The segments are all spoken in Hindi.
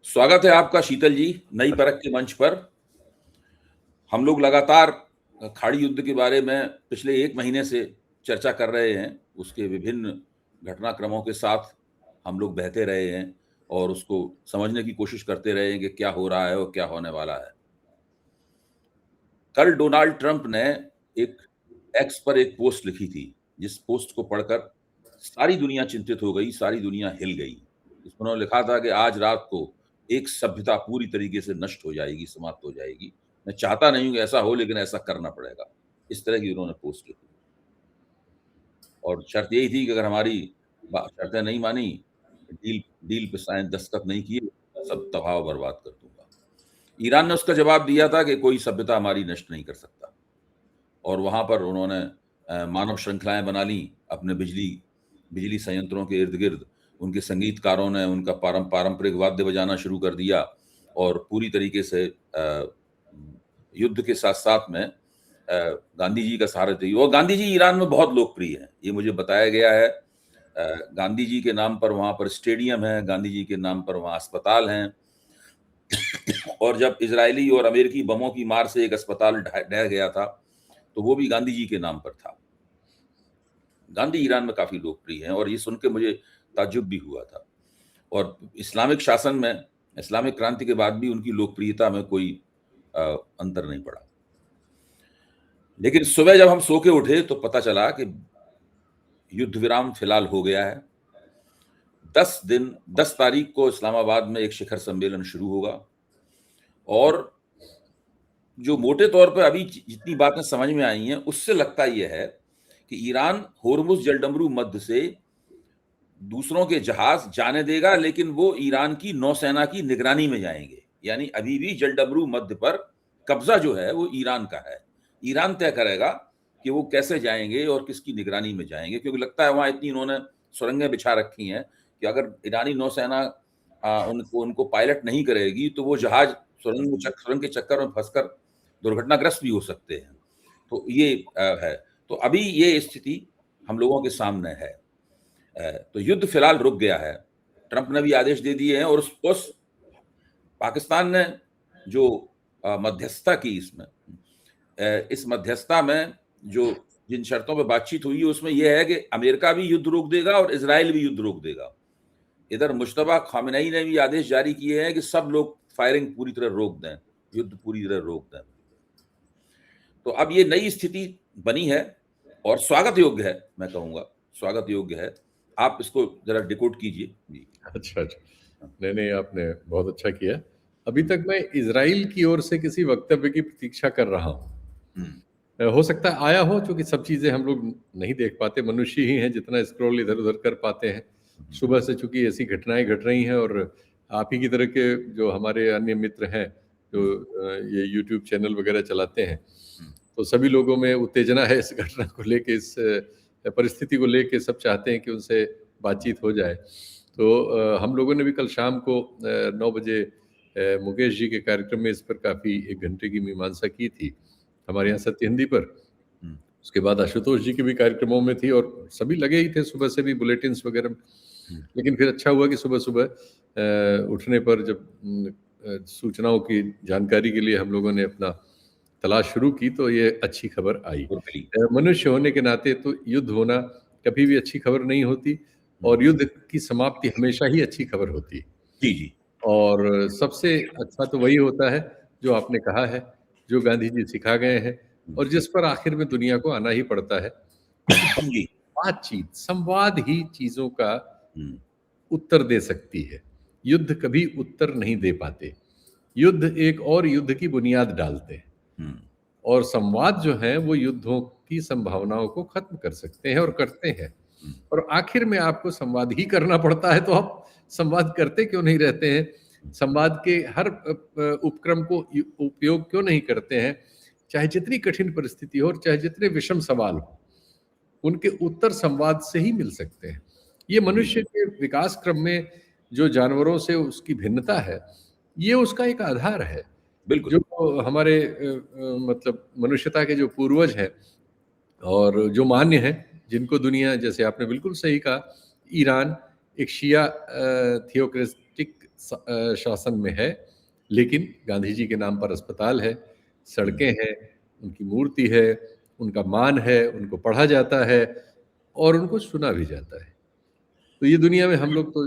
स्वागत है आपका शीतल जी, नई परख के मंच पर। हम लोग लगातार खाड़ी युद्ध के बारे में पिछले 1 महीने से चर्चा कर रहे हैं। उसके विभिन्न घटनाक्रमों के साथ हम लोग बहते रहे हैं और उसको समझने की कोशिश करते रहे हैं कि क्या हो रहा है और क्या होने वाला है। कल डोनाल्ड ट्रंप ने एक एक्स पर एक पोस्ट लिखी थी, जिस पोस्ट को पढ़कर सारी दुनिया चिंतित हो गई, सारी दुनिया हिल गई। उसमें उन्होंने लिखा था कि आज रात को एक सभ्यता पूरी तरीके से नष्ट हो जाएगी, समाप्त हो जाएगी। मैं चाहता नहीं हूँ कि ऐसा हो, लेकिन ऐसा करना पड़ेगा। इस तरह की उन्होंने पोस्ट लिखी और शर्त यही थी कि अगर हमारी शर्तें नहीं मानी, डील डील पे साइन दस्तखत नहीं किए, सब तबाह और बर्बाद कर दूंगा। ईरान ने उसका जवाब दिया था कि कोई सभ्यता हमारी नष्ट नहीं कर सकता और वहां पर उन्होंने मानव श्रृंखलाएं बना ली अपने बिजली संयंत्रों के इर्द गिर्द। उनके संगीतकारों ने उनका पारंपरिक वाद्य बजाना शुरू कर दिया और पूरी तरीके से युद्ध के साथ साथ में गांधी जी का सहारा दी। और गांधी जी ईरान में बहुत लोकप्रिय हैं, ये मुझे बताया गया है। गांधी जी के नाम पर वहां पर स्टेडियम है, गांधी जी के नाम पर वहां अस्पताल हैं। और जब इजरायली और अमेरिकी बमों की मार से एक अस्पताल ढह गया था, तो वो भी गांधी जी के नाम पर था। गांधी ईरान में काफी लोकप्रिय हैं और ये सुन के मुझे ताज्जुब भी हुआ था। और इस्लामिक शासन में, इस्लामिक क्रांति के बाद भी उनकी लोकप्रियता में कोई अंतर नहीं पड़ा। लेकिन सुबह जब हम सो के उठे तो पता चला कि युद्ध विराम फिलहाल हो गया है। 10 तारीख को इस्लामाबाद में एक शिखर सम्मेलन शुरू होगा और जो मोटे तौर पर अभी जितनी बातें समझ में आई हैं, उससे लगता यह है कि ईरान होर्मुज जलडमरू मध्य से दूसरों के जहाज जाने देगा, लेकिन वो ईरान की नौसेना की निगरानी में जाएंगे। यानी अभी भी जलडमरू मध्य पर कब्जा जो है वो ईरान का है। ईरान तय करेगा कि वो कैसे जाएंगे और किसकी निगरानी में जाएंगे, क्योंकि लगता है वहां इतनी उन्होंने सुरंगें बिछा रखी हैं कि अगर ईरानी नौसेना उनको पायलट नहीं करेगी तो वो जहाज सुरंग के चक्कर में फंसकर दुर्घटनाग्रस्त भी हो सकते हैं। तो ये है। तो अभी ये स्थिति हम लोगों के सामने है। तो युद्ध फिलहाल रुक गया है। ट्रंप ने भी आदेश दे दिए हैं और उस पाकिस्तान ने जो मध्यस्थता की इसमें, इस मध्यस्थता में जो जिन शर्तों पर बातचीत हुई है उसमें यह है कि अमेरिका भी युद्ध रोक देगा और इजराइल भी युद्ध रोक देगा। इधर मुश्तबा खामेनेई ने भी आदेश जारी किए हैं कि सब लोग फायरिंग पूरी तरह रोक दें, युद्ध पूरी तरह रोक दें। तो अब ये नई स्थिति बनी है और स्वागत योग्य है, मैं कहूंगा स्वागत योग्य है। आप इसको जरा डिकोड कीजिए जी। अच्छा, नहीं, आपने बहुत अच्छा किया। अभी तक मैं इजराइल की ओर से किसी वक्तव्य की प्रतीक्षा कर रहा हूँ। हो सकता है आया हो, क्योंकि सब चीजें हम लोग नहीं देख पाते, मनुष्य ही हैं जितना स्क्रॉल इधर उधर कर पाते हैं। सुबह से चूंकि ऐसी घटनाएं घट रही हैं और आप ही की तरह के जो हमारे अन्य मित्र हैं जो ये यूट्यूब चैनल वगैरह चलाते हैं, तो सभी लोगों में उत्तेजना है इस घटना को लेके, इस परिस्थिति को लेके। सब चाहते हैं कि उनसे बातचीत हो जाए। तो हम लोगों ने भी कल शाम को 9 बजे मुकेश जी के कार्यक्रम में इस पर काफ़ी 1 घंटे की मीमांसा की थी हमारे यहाँ सत्य हिंदी पर। उसके बाद आशुतोष जी के भी कार्यक्रमों में थी और सभी लगे ही थे सुबह से भी बुलेटिन्स वगैरह में। लेकिन फिर अच्छा हुआ कि सुबह सुबह उठने पर जब सूचनाओं की जानकारी के लिए हम लोगों ने अपना तलाश शुरू की तो ये अच्छी खबर आई। मनुष्य होने के नाते तो युद्ध होना कभी भी अच्छी खबर नहीं होती और युद्ध की समाप्ति हमेशा ही अच्छी खबर होती है। जी। और सबसे अच्छा तो वही होता है जो आपने कहा है, जो गांधी जी सिखा गए हैं और जिस पर आखिर में दुनिया को आना ही पड़ता है। बातचीत, संवाद ही चीजों का उत्तर दे सकती है। युद्ध कभी उत्तर नहीं दे पाते। युद्ध एक और युद्ध की बुनियाद डालते हैं और संवाद जो है वो युद्धों की संभावनाओं को खत्म कर सकते हैं और करते हैं। और आखिर में आपको संवाद ही करना पड़ता है, तो आप संवाद करते क्यों नहीं रहते हैं? संवाद के हर उपक्रम को उपयोग क्यों नहीं करते हैं? चाहे जितनी कठिन परिस्थिति हो और चाहे जितने विषम सवाल हो, उनके उत्तर संवाद से ही मिल सकते हैं। ये मनुष्य के विकास क्रम में जो जानवरों से उसकी भिन्नता है, ये उसका एक आधार है। जो हमारे मतलब मनुष्यता के जो पूर्वज हैं और जो मान्य हैं, जिनको दुनिया, जैसे आपने बिल्कुल सही कहा, ईरान एक शिया थियोक्रेटिक शासन में है, लेकिन गांधी जी के नाम पर अस्पताल है, सड़कें हैं, उनकी मूर्ति है, उनका मान है, उनको पढ़ा जाता है और उनको सुना भी जाता है। तो ये दुनिया में हम लोग तो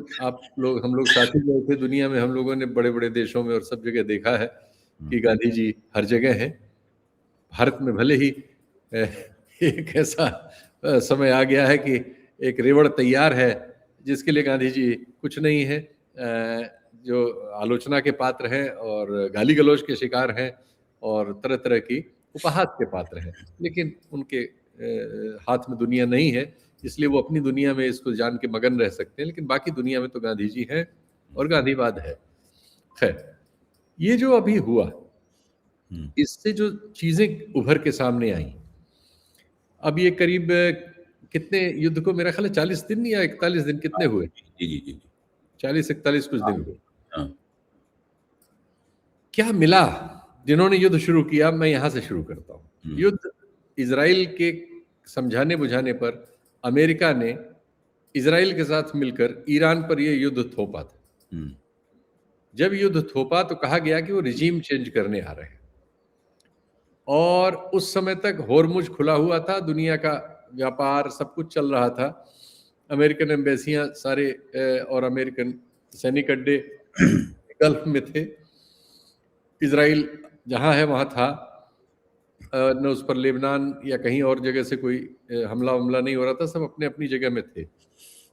हम लोग साथ ही गए थे, दुनिया में हम लोगों ने बड़े-बड़े देशों में और सब जगह देखा है कि गांधी जी हर जगह हैं। भारत में भले ही एक ऐसा समय आ गया है कि एक रेवड़ तैयार है जिसके लिए गांधी जी कुछ नहीं है, जो आलोचना के पात्र हैं और गाली गलौज के शिकार हैं और तरह तरह की उपहास के पात्र हैं, लेकिन उनके हाथ में दुनिया नहीं है, इसलिए वो अपनी दुनिया में इसको जान के मगन रह सकते हैं, लेकिन बाकी दुनिया में तो गांधी जी हैं और गांधीवाद है। खैर, ये जो अभी हुआ, इससे जो चीजें उभर के सामने आई, अब ये करीब कितने युद्ध को, मेरा ख्याल है 40 दिन या 41 दिन कितने हुए? जी जी जी 40-41 कुछ दिन हुए। हाँ। क्या मिला जिन्होंने युद्ध शुरू किया? मैं यहां से शुरू करता हूं। युद्ध इजराइल के समझाने बुझाने पर अमेरिका ने इजराइल के साथ मिलकर ईरान पर यह युद्ध थोपा था। जब युद्ध थोपा तो कहा गया कि वो रिजीम चेंज करने आ रहे हैं, और उस समय तक होर्मुज खुला हुआ था, दुनिया का व्यापार सब कुछ चल रहा था, अमेरिकन एम्बेसियां सारे और अमेरिकन सैनिक अड्डे गल्फ में थे, इजराइल जहां है वहां था, न उस पर लेबनान या कहीं और जगह से कोई हमला नहीं हो रहा था, सब अपने अपनी जगह में थे।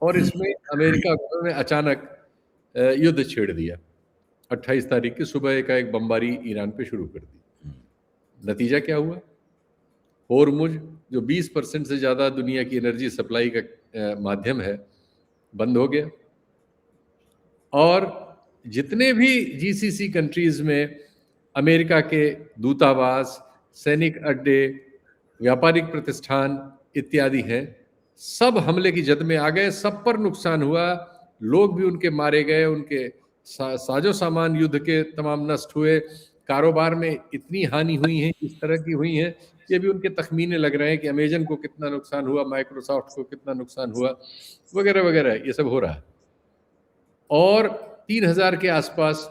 और इसमें अमेरिका ने अचानक युद्ध छेड़ दिया। 28 तारीख की सुबह एक बमबारी ईरान पे शुरू कर दी। नतीजा क्या हुआ? होर्मुज जो 20% से ज्यादा दुनिया की एनर्जी सप्लाई का माध्यम है, बंद हो गया, और जितने भी जीसीसी कंट्रीज में अमेरिका के दूतावास, सैनिक अड्डे, व्यापारिक प्रतिष्ठान इत्यादि हैं, सब हमले की जद में आ गए, सब पर नुकसान हुआ, लोग भी उनके मारे गए, उनके साजो सामान युद्ध के तमाम नष्ट हुए, कारोबार में इतनी हानि हुई है, इस तरह की हुई है, ये भी उनके तखमीने लग रहे हैं कि अमेजन को कितना नुकसान हुआ, माइक्रोसॉफ्ट को कितना नुकसान हुआ, वगैरह वगैरह, ये सब हो रहा है। और 3000 के आसपास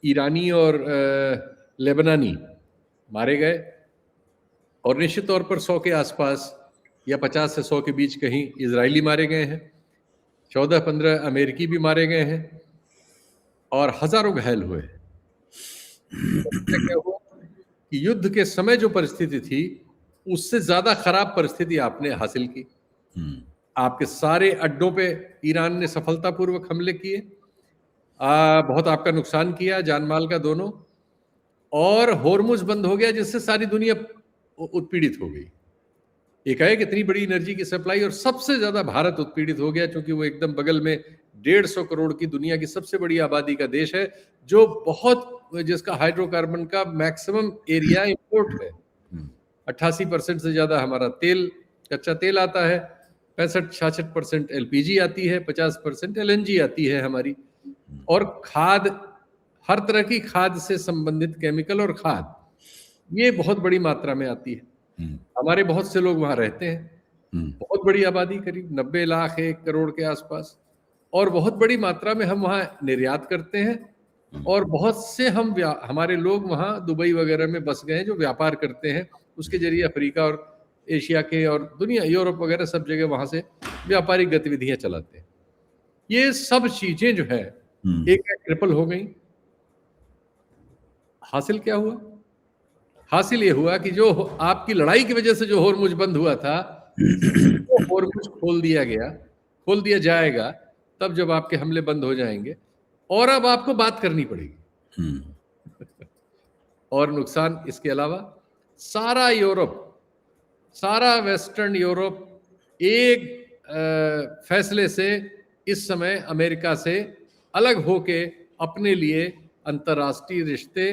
ईरानी और लेबनानी मारे गए, और निश्चित तौर पर 100 के आसपास या 50 से 100 के बीच कहीं इजरायली मारे गए हैं, 14-15 अमेरिकी भी मारे गए हैं, और हजारों घायल हुए हैं। क्या हुआ कि युद्ध के समय जो परिस्थिति थी, उससे ज्यादा खराब परिस्थिति आपने हासिल की। आपके सारे अड्डों पे ईरान ने सफलतापूर्वक हमले किए, बहुत आपका नुकसान किया, जान माल का दोनों, और होर्मुज बंद हो गया, जिससे सारी दुनिया उत्पीड़ित हो गई। एकाएक इतनी बड़ी एनर्जी की सप्लाई, और सबसे ज्यादा भारत उत्पीड़ित हो गया, क्योंकि वो एकदम बगल में 150 करोड़ की दुनिया की सबसे बड़ी आबादी का देश है, जो जिसका हाइड्रोकार्बन का मैक्सिमम एरिया इंपोर्ट है। 88% से ज्यादा हमारा तेल, कच्चा तेल आता है, 65-66% एलपीजी आती है, 50% एलएनजी आती है हमारी, और खाद, हर तरह की खाद से संबंधित केमिकल और खाद, ये बहुत बड़ी मात्रा में आती है। हमारे बहुत से लोग वहां रहते हैं, बहुत बड़ी आबादी, करीब 90 लाख 1 करोड़ के आसपास, और बहुत बड़ी मात्रा में हम वहां निर्यात करते हैं, और बहुत से हमारे लोग वहां दुबई वगैरह में बस गए हैं, जो व्यापार करते हैं, उसके जरिए अफ्रीका और एशिया के और दुनिया, यूरोप वगैरह सब जगह वहां से व्यापारिक गतिविधियां चलाते हैं। ये सब चीजें जो है एक ट्रिपल हो गई। हासिल क्या हुआ? हासिल ये हुआ कि जो आपकी लड़ाई की वजह से जो होर्मुज बंद हुआ था, वो होर्मुज खोल दिया जाएगा तब जब आपके हमले बंद हो जाएंगे, और अब आपको बात करनी पड़ेगी। और नुकसान इसके अलावा सारा यूरोप, सारा वेस्टर्न यूरोप एक फैसले से इस समय अमेरिका से अलग होके अपने लिए अंतर्राष्ट्रीय रिश्ते,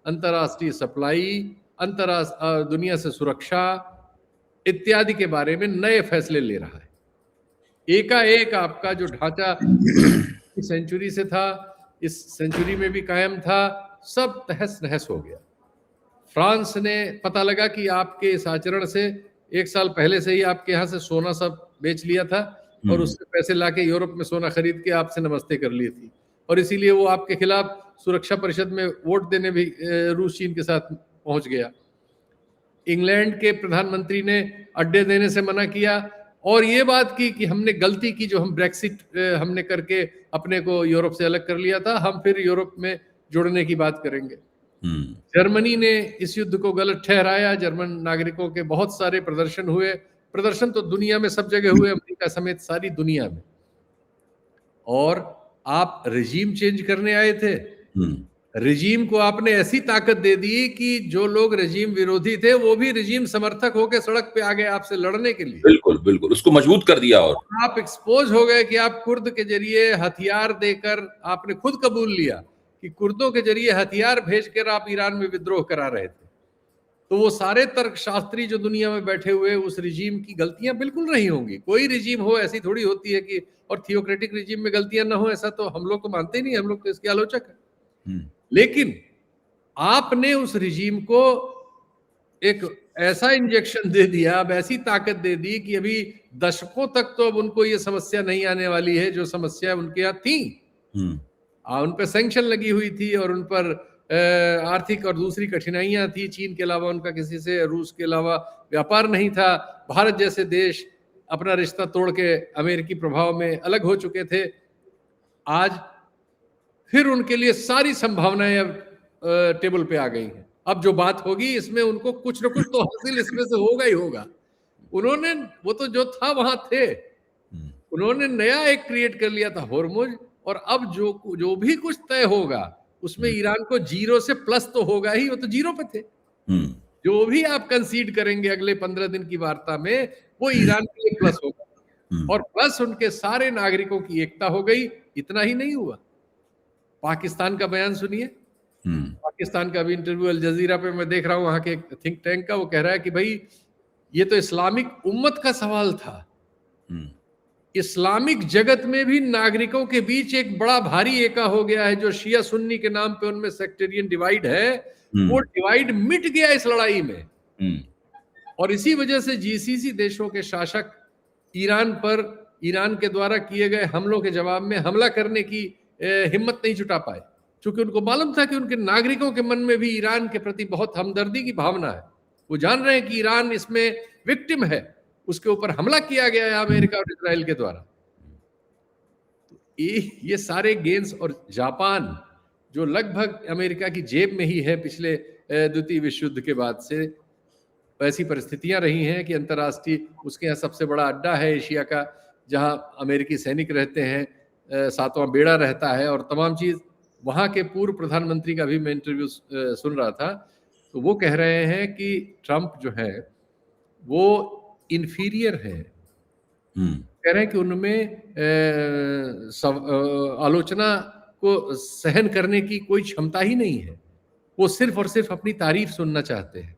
अंतर्राष्ट्रीय सप्लाई, दुनिया से सुरक्षा इत्यादि के बारे में नए फैसले ले रहा है। एकाएक आपका जो ढांचा सेंचुरी से था, इस सेंचुरी में भी कायम था, सब तहस नहस हो गया। फ्रांस ने पता लगा कि आपके इस आचरण से 1 साल पहले से ही आपके यहाँ से सोना सब बेच लिया था, और उससे पैसे लाके यूरोप में सोना खरीद के आपसे नमस्ते कर ली थी, और इसीलिए वो आपके खिलाफ सुरक्षा परिषद में वोट देने भी रूस चीन के साथ पहुंच गया। इंग्लैंड के प्रधानमंत्री ने अड्डे देने से मना किया और ये बात की कि हमने गलती की जो हम ब्रेक्सिट हमने करके अपने को यूरोप से अलग कर लिया था, हम फिर यूरोप में जुड़ने की बात करेंगे। जर्मनी ने इस युद्ध को गलत ठहराया। जर्मन नागरिकों के बहुत सारे प्रदर्शन हुए। प्रदर्शन तो दुनिया में सब जगह हुए, अमेरिका समेत सारी दुनिया में। और आप रिजीम चेंज करने आए थे, रिजीम को आपने ऐसी ताकत दे दी कि जो लोग रिजीम विरोधी थे वो भी रिजीम समर्थक होकर सड़क पे आ गए आपसे लड़ने के लिए। बिल्कुल बिल्कुल, उसको मजबूत कर दिया। और आप एक्सपोज हो गए कि आप कुर्द के जरिए हथियार देकर, आपने खुद कबूल लिया कि कुर्दों के जरिए हथियार भेजकर आप ईरान में विद्रोह करा रहे थे। तो वो सारे तर्कशास्त्री जो दुनिया में बैठे हुए, उस रिजीम की गलतियां बिल्कुल नहीं होंगी। कोई रिजीम हो ऐसी थोड़ी होती है कि, और थियोक्रेटिक रिजीम में गलतियां ना हो ऐसा तो हम लोग तो मानते ही नहीं, हम लोग तो इसके आलोचक है। लेकिन आपने उस रिजीम को एक ऐसा इंजेक्शन दे दिया, अब ऐसी ताकत दे दी कि अभी दशकों तक तो अब उनको ये समस्या नहीं आने वाली है जो समस्या उनके यहाँ थी। उन पर सैंक्शन लगी हुई थी और उन पर आर्थिक और दूसरी कठिनाइयां थी। चीन के अलावा उनका किसी से, रूस के अलावा व्यापार नहीं था। भारत जैसे देश अपना रिश्ता तोड़ के अमेरिकी प्रभाव में अलग हो चुके थे। आज फिर उनके लिए सारी संभावनाएं अब टेबल पे आ गई हैं। अब जो बात होगी इसमें उनको कुछ न कुछ तो हासिल इसमें से होगा ही होगा। उन्होंने, वो तो जो था वहां थे, उन्होंने नया एक क्रिएट कर लिया था, होर्मुज। और अब जो भी कुछ तय होगा उसमें ईरान को जीरो से प्लस तो होगा ही, वो तो जीरो पे थे। जो भी आप कंसीड करेंगे अगले 15 दिन की वार्ता में, वो ईरान के लिए प्लस होगा। और प्लस उनके सारे नागरिकों की एकता हो गई। इतना ही नहीं हुआ, पाकिस्तान का बयान सुनिए। पाकिस्तान का भी इंटरव्यू अल जजीरा पे मैं देख रहा हूं, वहां के थिंक टैंक का। वो कह रहा है कि भाई ये तो इस्लामिक उम्मत का सवाल था। इस्लामिक जगत में भी नागरिकों के बीच एक बड़ा भारी एका हो गया है। जो शिया सुन्नी के नाम पे उनमें सेक्टेरियन डिवाइड है, वो डिवाइड मिट गया इस लड़ाई में। और इसी वजह से जीसीसी देशों के शासक ईरान पर, ईरान के द्वारा किए गए हमलों के जवाब में हमला करने की हिम्मत नहीं जुटा पाए, क्योंकि उनको मालूम था कि उनके नागरिकों के मन में भी ईरान के प्रति बहुत हमदर्दी की भावना है। वो जान रहे हैं कि ईरान इसमें विक्टिम है, उसके ऊपर हमला किया गया है अमेरिका और इजराइल के द्वारा। तो ये सारे गेन्स, और जापान जो लगभग अमेरिका की जेब में ही है पिछले द्वितीय विश्व युद्ध के बाद से, ऐसी परिस्थितियां रही हैं कि अंतर्राष्ट्रीय, उसके यहाँ सबसे बड़ा अड्डा है एशिया का जहां अमेरिकी सैनिक रहते हैं, 7वां बेड़ा रहता है और तमाम चीज। वहां के पूर्व प्रधानमंत्री का भी मैं इंटरव्यू सुन रहा था, तो वो कह रहे हैं कि ट्रंप जो है वो इंफीरियर है। कह रहे हैं कि उनमें आलोचना को सहन करने की कोई क्षमता ही नहीं है। वो सिर्फ और सिर्फ अपनी तारीफ सुनना चाहते हैं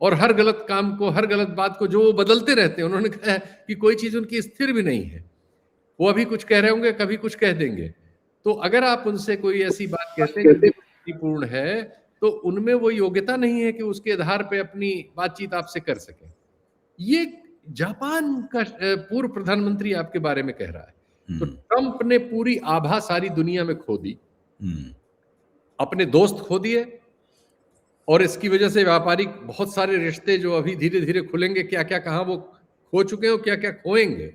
और हर गलत काम को, हर गलत बात को जो वो बदलते रहते हैं। उन्होंने कहा कि कोई चीज उनकी स्थिर भी नहीं है। वो अभी कुछ कह रहे होंगे, कभी कुछ कह देंगे। तो अगर आप उनसे कोई ऐसी बात कहते हैं जो पूर्ण है, तो उनमें वो योग्यता नहीं है कि उसके आधार पे अपनी बातचीत आपसे कर सके। ये जापान का पूर्व प्रधानमंत्री आपके बारे में कह रहा है। तो ट्रंप ने पूरी आभा सारी दुनिया में खो दी, अपने दोस्त खो दिए, और इसकी वजह से व्यापारिक बहुत सारे रिश्ते जो अभी धीरे धीरे खुलेंगे, क्या क्या कहां वो खो चुके हो, क्या क्या खोएंगे।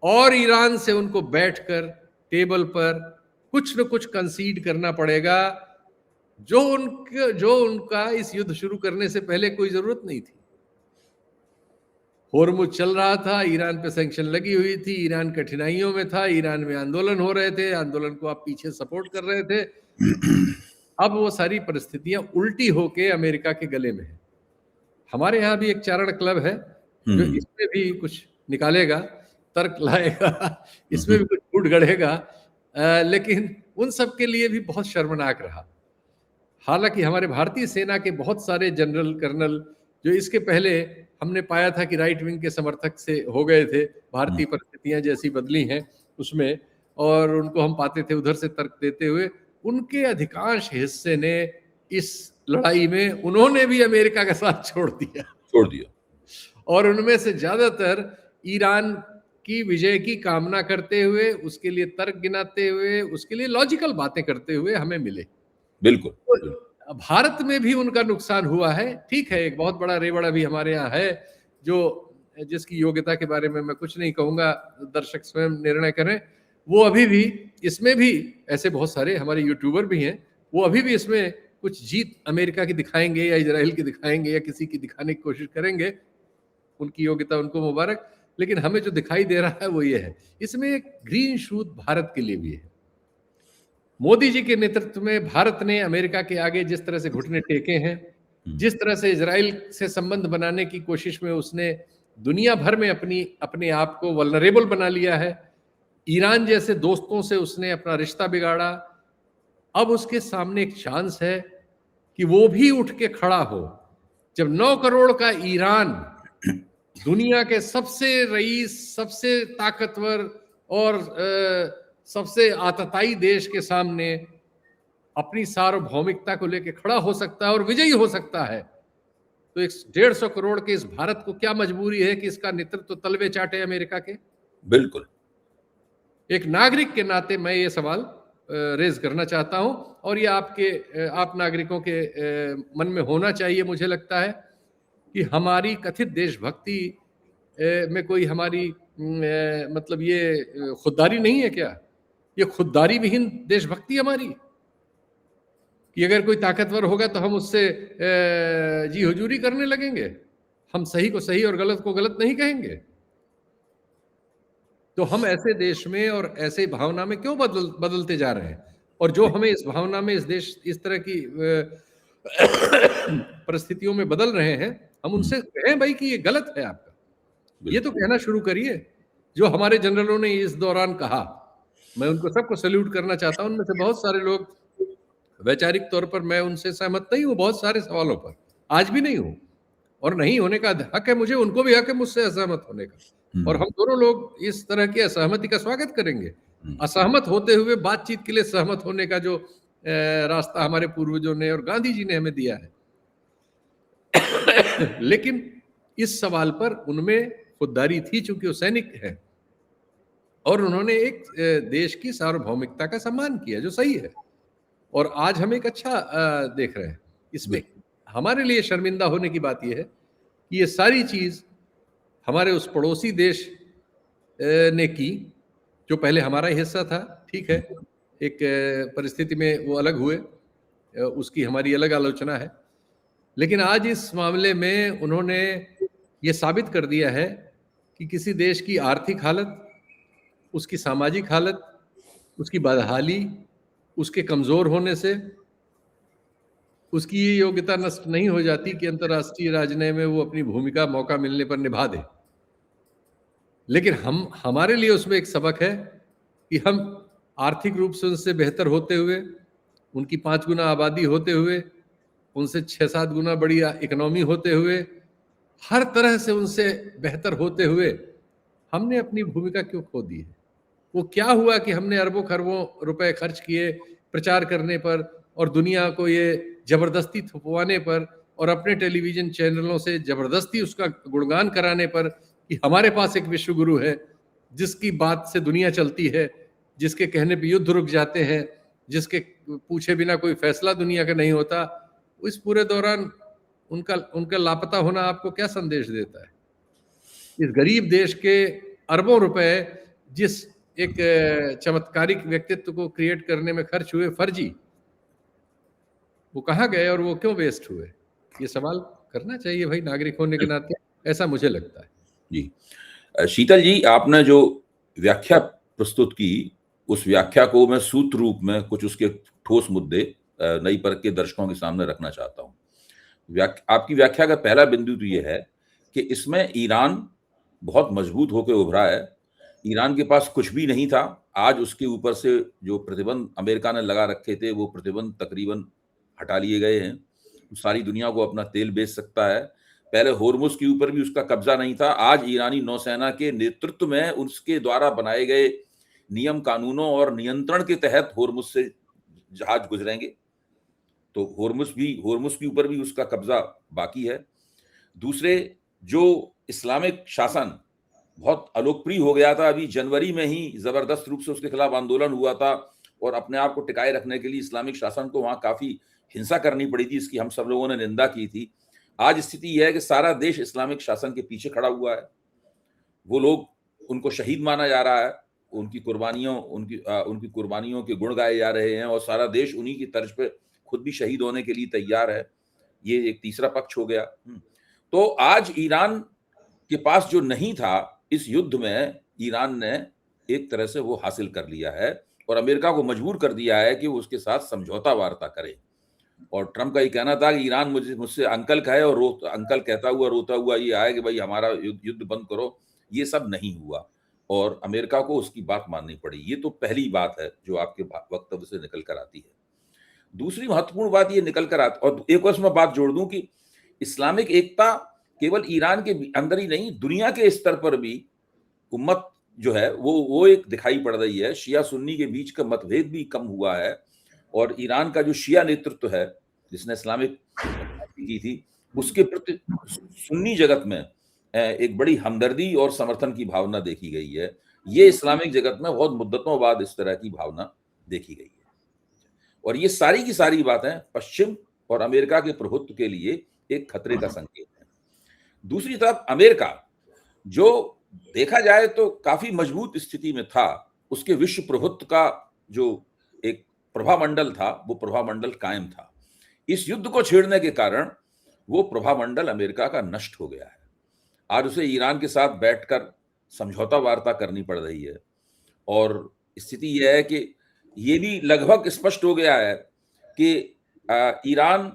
और ईरान से उनको बैठकर टेबल पर कुछ न कुछ कंसीड करना पड़ेगा, जो उनका इस युद्ध शुरू करने से पहले कोई जरूरत नहीं थी। होर्मुज चल रहा था, ईरान पे सैंक्शन लगी हुई थी, ईरान कठिनाइयों में था, ईरान में आंदोलन हो रहे थे, आंदोलन को आप पीछे सपोर्ट कर रहे थे। अब वो सारी परिस्थितियां उल्टी होके अमेरिका के गले में है। हमारे यहाँ भी एक चारण क्लब है जो इसमें भी कुछ निकालेगा, तर्क लाएगा, इसमें भी कुछ फूट गढ़ेगा, लेकिन उन सब के लिए भी बहुत शर्मनाक रहा। हालांकि हमारे भारतीय सेना के बहुत सारे जनरल कर्नल जो इसके पहले हमने पाया था कि राइट विंग के समर्थक से हो गए थे, भारतीय परिस्थितियां जैसी बदली हैं उसमें, और उनको हम पाते थे उधर से तर्क देते हुए, उनके अधिकांश हिस्से ने इस लड़ाई में उन्होंने भी अमेरिका का साथ छोड़ दिया। और उनमें से ज्यादातर ईरान की विजय की कामना करते हुए, उसके लिए तर्क गिनाते हुए, उसके लिए लॉजिकल बातें करते हुए हमें मिले। बिल्कुल, बिल्कुल। तो भारत में भी उनका नुकसान हुआ है। ठीक है, एक बहुत बड़ा रेवड़ा भी हमारे यहाँ है, जो जिसकी योग्यता के बारे में मैं कुछ नहीं कहूंगा, दर्शक स्वयं निर्णय करें। वो अभी भी इसमें भी, ऐसे बहुत सारे हमारे यूट्यूबर भी हैं, वो अभी भी इसमें कुछ जीत अमेरिका की दिखाएंगे या इजराइल की दिखाएंगे या किसी की दिखाने की कोशिश करेंगे। उनकी योग्यता उनको मुबारक, लेकिन हमें जो दिखाई दे रहा है वो ये है। इसमें एक ग्रीन शूट भारत के लिए भी है। मोदी जी के नेतृत्व में भारत ने अमेरिका के आगे जिस तरह से घुटने टेके हैं, जिस तरह से इजराइल से संबंध बनाने की कोशिश में उसने दुनिया भर में अपने आप को वल्नरेबल बना लिया है, ईरान जैसे दोस्तों से उसने अपना रिश्ता बिगाड़ा। अब उसके सामने एक चांस है कि वो भी उठ के खड़ा हो। जब 9 करोड़ का ईरान दुनिया के सबसे रईस, सबसे ताकतवर और सबसे आतताई देश के सामने अपनी सार्वभौमिकता को लेकर खड़ा हो सकता है और विजयी हो सकता है, तो 150 करोड़ के इस भारत को क्या मजबूरी है कि इसका नेतृत्व तलवे चाटे अमेरिका के? बिल्कुल। एक नागरिक के नाते मैं ये सवाल रेज करना चाहता हूं, और ये आप नागरिकों के मन में होना चाहिए। मुझे लगता है कि हमारी कथित देशभक्ति में कोई हमारी मतलब ये खुददारी नहीं है क्या? ये खुददारी विहीन देशभक्ति हमारी, कि अगर कोई ताकतवर होगा तो हम उससे जी हुजूरी करने लगेंगे, हम सही को सही और गलत को गलत नहीं कहेंगे। तो हम ऐसे देश में और ऐसे भावना में क्यों बदलते जा रहे हैं? और जो हमें इस भावना में इस तरह की परिस्थितियों में बदल रहे हैं, हम उनसे कहें भाई कि ये गलत है आपका, ये तो कहना शुरू करिए। जो हमारे जनरलों ने इस दौरान कहा, मैं उनको सबको सैल्यूट करना चाहता हूं। उनमें से बहुत सारे लोग वैचारिक तौर पर मैं उनसे सहमत नहीं हूं, बहुत सारे सवालों पर आज भी नहीं हूं, और नहीं होने का हक है मुझे, उनको भी हक है मुझसे असहमत होने का, और हम दोनों लोग इस तरह की असहमति का स्वागत करेंगे। असहमत होते हुए बातचीत के लिए सहमत होने का जो रास्ता हमारे पूर्वजों ने और गांधी जी ने हमें दिया है। लेकिन इस सवाल पर उनमें खुददारी थी, चूंकि वो सैनिक हैं और उन्होंने एक देश की सार्वभौमिकता का सम्मान किया, जो सही है। और आज हम एक अच्छा देख रहे हैं। इसमें हमारे लिए शर्मिंदा होने की बात यह है कि ये सारी चीज हमारे उस पड़ोसी देश ने की, जो पहले हमारा हिस्सा था। ठीक है, एक परिस्थिति में वो अलग हुए, उसकी हमारी अलग आलोचना है, लेकिन आज इस मामले में उन्होंने ये साबित कर दिया है कि किसी देश की आर्थिक हालत, उसकी सामाजिक हालत, उसकी बदहाली, उसके कमजोर होने से उसकी ये योग्यता नष्ट नहीं हो जाती कि अंतर्राष्ट्रीय राजनय में वो अपनी भूमिका मौका मिलने पर निभा दे। लेकिन हमारे लिए उसमें एक सबक है कि हम आर्थिक रूप से उनसे बेहतर होते हुए, उनकी 5 गुना आबादी होते हुए, उनसे 6-7 गुना बड़ी इकोनॉमी होते हुए, हर तरह से उनसे बेहतर होते हुए हमने अपनी भूमिका क्यों खो दी है? वो क्या हुआ कि हमने अरबों खरबों रुपए खर्च किए प्रचार करने पर और दुनिया को ये जबरदस्ती थपवाने पर और अपने टेलीविजन चैनलों से जबरदस्ती उसका गुणगान कराने पर कि हमारे पास एक विश्व गुरु है जिसकी बात से दुनिया चलती है, जिसके कहने पे युद्ध रुक जाते हैं, जिसके पूछे बिना कोई फैसला दुनिया का नहीं होता। इस पूरे दौरान उनका लापता होना आपको क्या संदेश देता है? इस गरीब देश के अरबों रुपए जिस एक चमत्कारिक व्यक्तित्व को क्रिएट करने में खर्च हुए फर्जी, वो कहाँ गए और वो क्यों वेस्ट हुए? ये सवाल करना चाहिए भाई नागरिक होने के नाते, ऐसा मुझे लगता है। जी। शीतल जी, आपने जो व्याख्या प्रस्तुत की, उस व्याख्या को मैं सूत्र रूप में कुछ उसके ठोस मुद्दे नई परख के दर्शकों के सामने रखना चाहता हूं। आपकी व्याख्या का पहला बिंदु तो यह है कि इसमें ईरान बहुत मजबूत होकर उभरा है। ईरान के पास कुछ भी नहीं था, आज उसके ऊपर से जो प्रतिबंध अमेरिका ने लगा रखे थे वो प्रतिबंध तकरीबन हटा लिए गए हैं। सारी दुनिया को अपना तेल बेच सकता है। पहले होर्मुज के ऊपर भी उसका कब्जा नहीं था, आज ईरानी नौसेना के नेतृत्व में उसके द्वारा बनाए गए नियम कानूनों और नियंत्रण के तहत होर्मुज से जहाज गुजरेंगे। तो होर्मुज के ऊपर भी उसका कब्जा बाकी है। दूसरे, जो इस्लामिक शासन बहुत अलोकप्रिय हो गया था। अभी जनवरी में ही जबरदस्त रूप से उसके खिलाफ आंदोलन हुआ था और अपने आप को टिकाए रखने के लिए इस्लामिक शासन को वहां काफी हिंसा करनी पड़ी थी। इसकी हम सब लोगों ने निंदा की थी। आज स्थिति यह है कि सारा देश इस्लामिक शासन के पीछे खड़ा हुआ है। वो लोग, उनको शहीद माना जा रहा है, उनकी कुर्बानियों के गुण गाए जा रहे हैं और सारा देश उन्हीं की तर्ज पे खुद भी शहीद होने के लिए तैयार है। ये एक तीसरा पक्ष हो गया। तो आज ईरान के पास जो नहीं था, इस युद्ध में ईरान ने एक तरह से वो हासिल कर लिया है और अमेरिका को मजबूर कर दिया है कि वो उसके साथ समझौता वार्ता करे। और ट्रंप का ये कहना था कि ईरान मुझसे अंकल कहे और अंकल कहता हुआ रोता हुआ ये आया कि भाई हमारा युद्ध बंद करो। ये सब नहीं हुआ और अमेरिका को उसकी बात माननी पड़ी। ये तो पहली बात है जो आपके वक्तव्य से निकल कर आती है। दूसरी महत्वपूर्ण बात ये निकल कर आती, और एक और मैं बात जोड़ दूं कि इस्लामिक एकता केवल ईरान के अंदर ही नहीं, दुनिया के स्तर पर भी उम्मत जो है वो एक दिखाई पड़ रही है। शिया सुन्नी के बीच का मतभेद भी कम हुआ है और ईरान का जो शिया नेतृत्व है जिसने इस्लामिक की थी, उसके प्रति सुन्नी जगत में एक बड़ी हमदर्दी और समर्थन की भावना देखी गई है। ये इस्लामिक जगत में बहुत मुद्दतों बाद इस तरह की भावना देखी गई है और ये सारी की सारी बातें पश्चिम और अमेरिका के प्रभुत्व के लिए एक खतरे का संकेत है। दूसरी तरफ अमेरिका, जो देखा जाए तो काफी मजबूत स्थिति में था, उसके विश्व प्रभुत्व का जो एक प्रभामंडल था वो प्रभामंडल कायम था। इस युद्ध को छेड़ने के कारण वो प्रभामंडल अमेरिका का नष्ट हो गया है। आज उसे ईरान के साथ बैठकर समझौता वार्ता करनी पड़ रही है और स्थिति यह है कि ये भी लगभग स्पष्ट हो गया है कि ईरान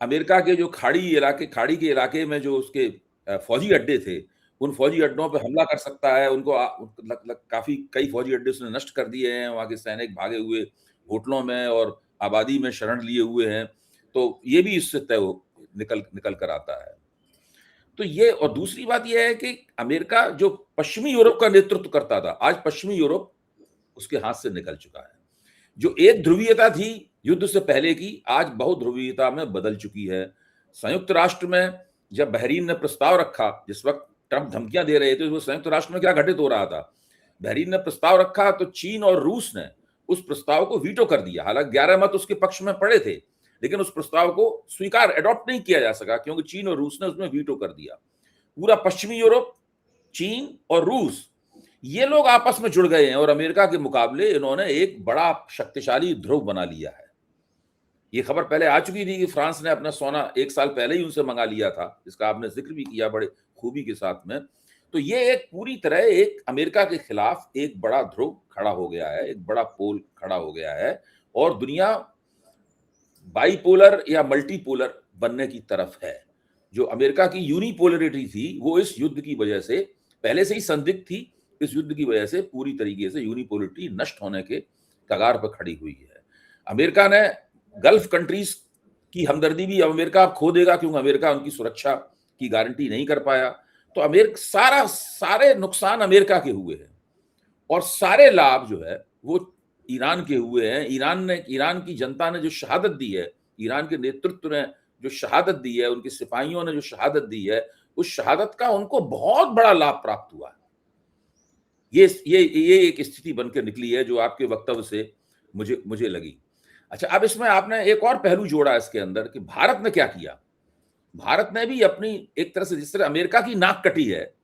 अमेरिका के जो खाड़ी के इलाके में जो उसके फौजी अड्डे थे, उन फौजी अड्डों पर हमला कर सकता है। उनको काफी कई फौजी अड्डे उसने नष्ट कर दिए हैं। वहां के सैनिक भागे हुए होटलों में और आबादी में शरण लिए हुए हैं। तो ये भी इससे तय निकल कर आता है। तो ये, और दूसरी बात यह है कि अमेरिका जो पश्चिमी यूरोप का नेतृत्व करता था, आज पश्चिमी यूरोप उसके हाथ से निकल चुका है। जो एक ध्रुवीयता थी युद्ध से पहले की, आज बहुध्रुवीयता में बदल चुकी है। संयुक्त राष्ट्र में जब बहरीन ने प्रस्ताव रखा, जिस वक्त ट्रंप धमकियां दे रहे थे, वो संयुक्त राष्ट्र में क्या घटित हो रहा था, बहरीन ने प्रस्ताव रखा तो चीन और रूस ने उस प्रस्ताव को वीटो कर दिया। हालांकि 11 मत उसके पक्ष में पड़े थे, लेकिन उस प्रस्ताव को एडॉप्ट नहीं किया जा सका क्योंकि चीन और रूस ने उसमें वीटो कर दिया। पूरा पश्चिमी यूरोप, चीन और रूस, ये लोग आपस में जुड़ गए हैं और अमेरिका के मुकाबले इन्होंने एक बड़ा शक्तिशाली ध्रुव बना लिया है। ये खबर पहले आ चुकी थी कि फ्रांस ने अपना सोना 1 साल पहले ही उनसे मंगा लिया था, जिसका आपने जिक्र भी किया बड़े खूबी के साथ में। तो ये एक पूरी तरह एक अमेरिका के खिलाफ एक बड़ा ध्रुव खड़ा हो गया है, एक बड़ा पोल खड़ा हो गया है और दुनिया बाइपोलर या मल्टीपोलर बनने की तरफ है। जो अमेरिका की यूनिपोलरिटी थी वो इस युद्ध की वजह से पहले से ही संदिग्ध थी, इस युद्ध की वजह से पूरी तरीके से यूनिपोलरिटी नष्ट होने के कगार पर खड़ी हुई है। अमेरिका ने गल्फ कंट्रीज की हमदर्दी भी अमेरिका खो देगा क्योंकि अमेरिका उनकी सुरक्षा की गारंटी नहीं कर पाया। तो अमेरिका सारे नुकसान अमेरिका के हुए हैं और सारे लाभ जो है वो ईरान के हुए हैं। ईरान की जनता ने जो शहादत दी है, ईरान के नेतृत्व ने जो शहादत दी है, उनके सिपाहियों ने जो शहादत दी है, उस शहादत का उनको बहुत बड़ा लाभ प्राप्त हुआ है। ये एक स्थिति बनकर निकली है जो आपके वक्तव्य से मुझे लगी। अच्छा, अब इसमें आपने एक और पहलू जोड़ा इसके अंदर कि भारत ने क्या किया। भारत ने भी अपनी एक तरह से, जिस तरह अमेरिका की नाक कटी है,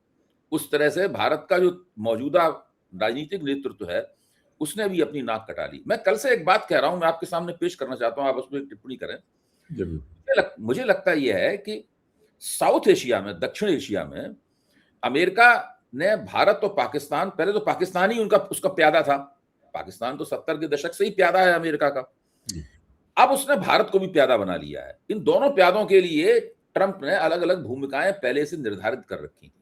उस तरह से भारत का जो मौजूदा राजनीतिक नेतृत्व है उसने भी अपनी नाक कटा ली। मैं कल से एक बात कह रहा हूं, मैं आपके सामने पेश करना चाहता हूं, आप उसमें टिप्पणी करें। मुझे लगता यह है कि साउथ एशिया में, दक्षिण एशिया में अमेरिका ने भारत और पाकिस्तान, पहले तो पाकिस्तान ही उसका प्यादा था, पाकिस्तान तो 70 के दशक से ही प्यादा है अमेरिका का, अब उसने भारत को भी प्यादा बना लिया है। इन दोनों प्यादों के लिए ट्रंप ने अलग अलग भूमिकाएं पहले से निर्धारित कर रखी थी।